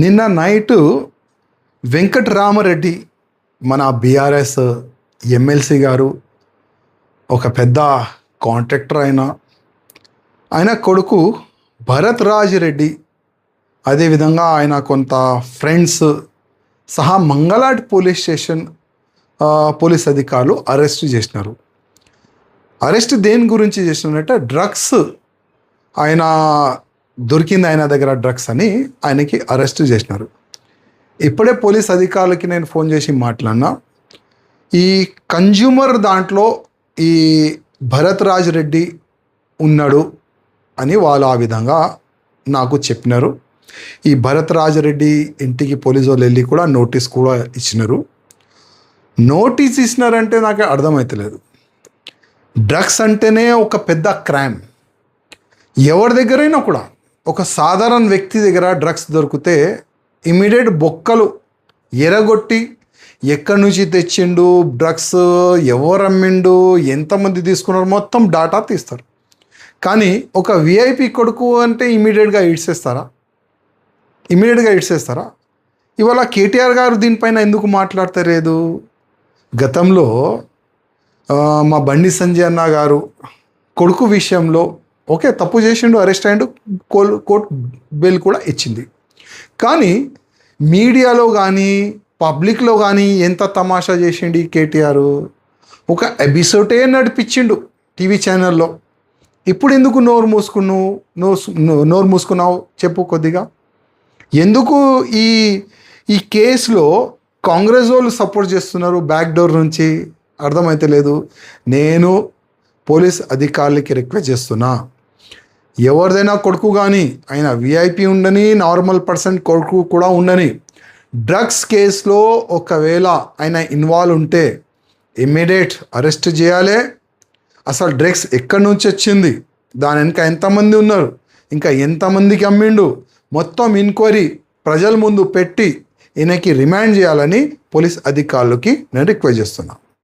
నిన్న నైటు వెంకటరామరెడ్డి మన BRS MLC గారు ఒక పెద్ద కాంట్రాక్టర్ ఆయన కొడుకు భరత్ రాజ్ రెడ్డి, అదేవిధంగా ఆయన కొంత ఫ్రెండ్స్ సహా మంగళాడ్ పోలీస్ స్టేషన్ పోలీస్ అధికారులు అరెస్ట్ చేసినారు. అరెస్ట్ దేని గురించి చేసినారంటే డ్రగ్స్, ఆయన దొరికింది ఆయన దగ్గర డ్రగ్స్ అని ఆయనకి అరెస్ట్ చేసినారు. ఇప్పుడే పోలీస్ అధికారులకి నేను ఫోన్ చేసి మాట్లాడినా. ఈ కన్జ్యూమర్ దాంట్లో ఈ భరత్ రాజ్ రెడ్డి ఉన్నాడు అని వాళ్ళు ఆ విధంగా నాకు చెప్పినారు. ఈ భరత్ రాజ్ రెడ్డి ఇంటికి పోలీసు వాళ్ళు వెళ్ళి కూడా నోటీస్ కూడా ఇచ్చినారు. నోటీస్ ఇచ్చినారంటే నాకు అర్థమవుతలేదు. డ్రగ్స్ అంటేనే ఒక పెద్ద క్రైమ్. ఎవరి దగ్గరైనా కూడా ఒక సాధారణ వ్యక్తి దగ్గర డ్రగ్స్ దొరికితే ఇమీడియట్ బొక్కలు ఎరగొట్టి ఎక్కడి నుంచి తెచ్చిండు డ్రగ్స్, ఎవరు అమ్మిండు, ఎంతమంది తీసుకున్నారు మొత్తం డాటా తీస్తారు. కానీ ఒక విఐపి కొడుకు అంటే ఇమీడియట్గా ఇడ్సేస్తారా? ఇవాళ కేటీఆర్ గారు దీనిపైన ఎందుకు మాట్లాడతలేదు? గతంలో మా బండి సంజయ్ అన్న గారు కొడుకు విషయంలో ఓకే తప్పు చేసిండు, అరెస్ట్ అయ్యిండు, కోర్టు బెయిల్ కూడా ఇచ్చింది. కానీ మీడియాలో కానీ పబ్లిక్లో కానీ ఎంత తమాషా చేసిండు ఈ కేటీఆర్. ఒక ఎపిసోడే నడిపించిండు టీవీ ఛానల్లో. ఇప్పుడు ఎందుకు నోరు మూసుకున్నావు చెప్పు కొద్దిగా. ఎందుకు ఈ కేసులో కాంగ్రెస్ వాళ్ళు సపోర్ట్ చేస్తున్నారు బ్యాక్ డోర్ నుంచి అర్థమైతే లేదు. నేను పోలీస్ అధికారులకి రిక్వెస్ట్ చేస్తున్నా, ఎవరిదైనా కొడుకు కానీ ఆయన విఐపి ఉండని, నార్మల్ పర్సన్ కొడుకు కూడా ఉండని, డ్రగ్స్ కేసులో ఒకవేళ ఆయన ఇన్వాల్వ్ ఉంటే ఇమ్మీడియట్ అరెస్ట్ చేయాలి. అసలు డ్రగ్స్ ఎక్కడి నుంచి వచ్చింది, దాని వెనుక ఎంతమంది ఉన్నారు, ఇంకా ఎంతమందికి అమ్మిండు, మొత్తం ఎంక్వైరీ ప్రజల ముందు పెట్టి ఈయనకి రిమాండ్ చేయాలని పోలీస్ అధికారులకి నేను రిక్వెస్ట్ చేస్తున్నా.